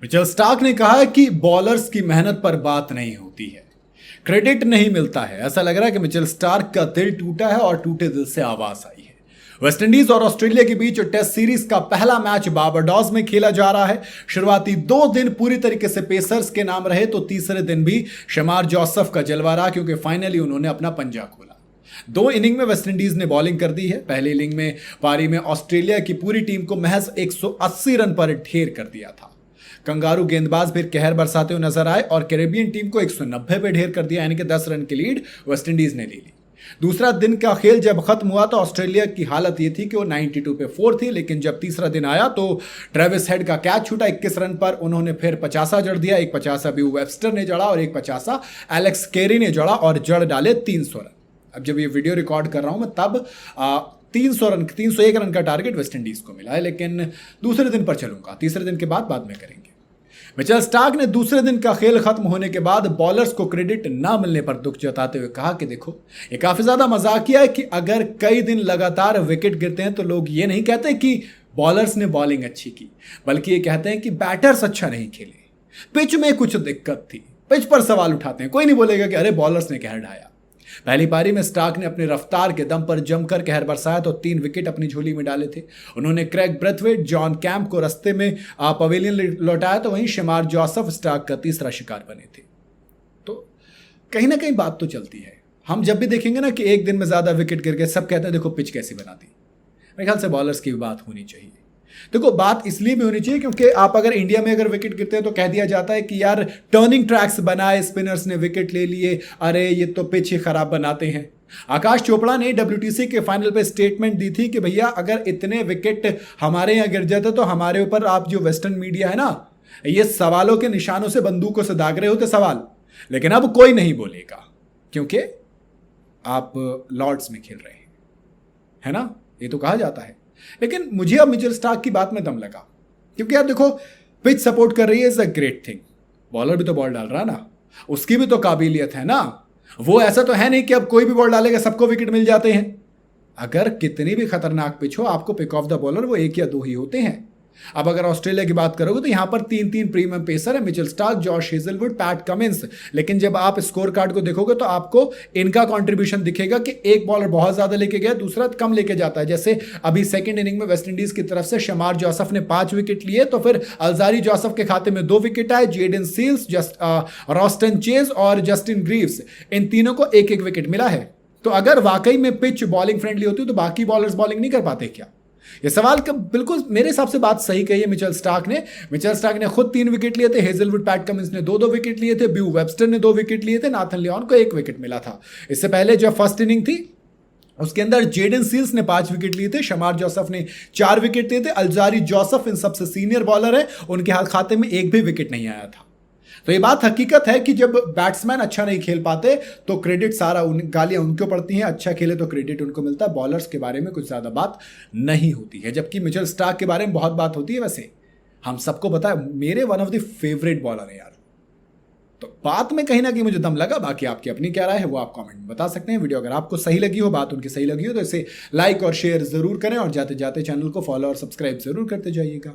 Mitchell Starc ने कहा है कि बॉलर्स की मेहनत पर बात नहीं होती है, क्रेडिट नहीं मिलता है। ऐसा लग रहा है कि मिचेल स्टार्क का दिल टूटा है और टूटे दिल से आवाज आई है। वेस्टइंडीज और ऑस्ट्रेलिया के बीच टेस्ट सीरीज का पहला मैच बारबाडोस में खेला जा रहा है। शुरुआती 2 दिन पूरी तरीके से पेसर्स के नाम रहे, तो तीसरे दिन भी शमार जोसेफ का जलवा रहा, क्योंकि फाइनली उन्होंने अपना पंजा खोला। 2 इनिंग में वेस्टइंडीज ने बॉलिंग कर दी है। पहले इनिंग में पारी में ऑस्ट्रेलिया की पूरी टीम को महज 180 रन पर ढेर कर दिया था। कंगारू गेंदबाज फिर कहर बरसाते हुए नजर आए और कैरेबियन टीम को 190 पे ढेर कर दिया, यानी कि 10 रन की लीड वेस्टइंडीज ने ले ली। दूसरा दिन का खेल जब खत्म हुआ तो ऑस्ट्रेलिया की हालत यह थी कि वो 92 पे 4 थी, लेकिन जब तीसरा दिन आया तो ट्रेविस हेड का कैच छूटा 21 रन पर। उन्होंने फिर 50 जड़ दिया, एक 50 भी वेबस्टर ने जड़ा और एक 50 एलेक्स केरी ने जड़ा और जड़ डाले 300 रन। अब जब ये वीडियो रिकॉर्ड कर रहा हूं मैं तब 301 रन का टारगेट वेस्टइंडीज को मिला है, लेकिन दूसरे दिन पर चलूंगा, तीसरे दिन के बाद में करेंगे। मिचेल स्टार्क ने दूसरे दिन का खेल खत्म होने के बाद बॉलर्स को क्रेडिट ना मिलने पर दुख जताते हुए कहा कि देखो, ये काफी ज्यादा मजाकिया है कि अगर कई दिन लगातार विकेट गिरते हैं तो लोग ये नहीं कहते कि बॉलर्स ने बॉलिंग अच्छी की, बल्कि ये कहते हैं कि बैटर्स अच्छा नहीं खेले, पिच में कुछ दिक्कत थी। पिच पर सवाल उठाते हैं, कोई नहीं बोलेगा कि अरे बॉलर्स ने कहर ढाया। पहली पारी में स्टार्क ने अपनी रफ्तार के दम पर जमकर कहर बरसाया तो 3 विकेट अपनी झोली में डाले थे। उन्होंने क्रेग ब्रेथवेट, जॉन कैंप को रास्ते में पवेलियन लौटाया, तो वहीं शमार जोसेफ स्टार्क का तीसरा शिकार बने थे। तो कहीं ना कहीं बात तो चलती है। हम जब भी देखेंगे ना कि एक दिन में ज्यादा विकेट गिर गए, सब कहते हैं देखो पिच कैसी बना दी। मेरे ख्याल से बॉलर्स की भी बात होनी चाहिए। देखो, बात इसलिए भी होनी चाहिए क्योंकि आप अगर इंडिया में अगर विकेट गिरते हैं तो कह दिया जाता है कि यार टर्निंग ट्रैक्स बनाए, स्पिनर्स ने विकेट ले लिए, अरे ये तो पिच ही खराब बनाते हैं। आकाश चोपड़ा ने WTC के फाइनल पे स्टेटमेंट दी थी कि भैया अगर इतने विकेट हमारे यहाँ गिर जाते तो हमारे ऊपर आप जो वेस्टर्न मीडिया है ना, ये सवालों के निशानों से बंदूकों से दाग रहे होते सवाल। लेकिन अब कोई नहीं बोलेगा क्योंकि आप लॉर्ड्स में खेल रहे हैं, है ना, ये तो कहा जाता है। लेकिन मुझे अब मिचेल स्टार्क की बात में दम लगा, क्योंकि यार देखो, पिच सपोर्ट कर रही है, is a great thing. Bowler भी तो बॉल डाल रहा ना, उसकी भी तो काबिलियत है ना। वो ऐसा तो है नहीं कि अब कोई भी बॉल डालेगा सबको विकेट मिल जाते हैं। अगर कितनी भी खतरनाक पिच हो, आपको पिक ऑफ द बॉलर वो 1 या 2 ही होते हैं। अब अगर ऑस्ट्रेलिया की बात करोगे तो यहां पर 3 प्रीमियम पेसर है, Mitchell Starc, Josh Hazlewood, PAT Cummins. लेकिन जब आप स्कोर कार्ड को देखोगे तो आपको इनका कंट्रीब्यूशन दिखेगा कि एक बॉलर बहुत ज्यादा लेके गया, दूसरा कम लेके जाता है। जैसे अभी सेकंड इनिंग में वेस्टइंडीज की तरफ से शमार जोसेफ ने 5 विकेट लिए, तो फिर अल्जारी जोसेफ के खाते में 2 विकेट आए। जेडन सील्स, रॉस्टन चेज और जस्टिन ग्रीव्स, इन तीनों को 1-1 विकेट मिला है। तो अगर वाकई में पिच बॉलिंग फ्रेंडली होती तो बाकी बॉलर्स बॉलिंग नहीं कर पाते क्या? ये सवाल का बिल्कुल मेरे हिसाब से बात सही कही है मिचेल स्टार्क ने। मिचेल स्टार्क ने खुद 3 विकेट लिए थे, हेजलवुड, पैट कमिंस ने 2-2 विकेट लिए थे, ब्यू वेबस्टर ने 2 विकेट लिए थे, नाथन लियोन को 1 विकेट मिला था। इससे पहले जो फर्स्ट इनिंग थी उसके अंदर जेडन सील्स ने 5 विकेट लिए थे, शमार जोसेफ ने 4 विकेट लिए थे। अल्जारी जोसेफ इन सबसे सीनियर बॉलर है, उनके हाथ खाते में 1 भी विकेट नहीं आया था। तो ये बात हकीकत है कि जब बैट्समैन अच्छा नहीं खेल पाते तो क्रेडिट सारा गालियां उनको पड़ती हैं, अच्छा खेले तो क्रेडिट उनको मिलता है। बॉलर्स के बारे में कुछ ज्यादा बात नहीं होती है, जबकि मिचेल स्टार्क के बारे में बहुत बात होती है। वैसे हम सबको पता है मेरे one of the favourite bowler है यार। तो बात में कहीं ना कहीं मुझे दम लगा। बाकी आपकी अपनी क्या राय है वो आप कमेंट में बता सकते हैं। वीडियो अगर आपको सही लगी हो, बात उनकी सही लगी हो, तो इसे लाइक और शेयर जरूर करें और जाते जाते चैनल को फॉलो और सब्सक्राइब जरूर करते जाइएगा।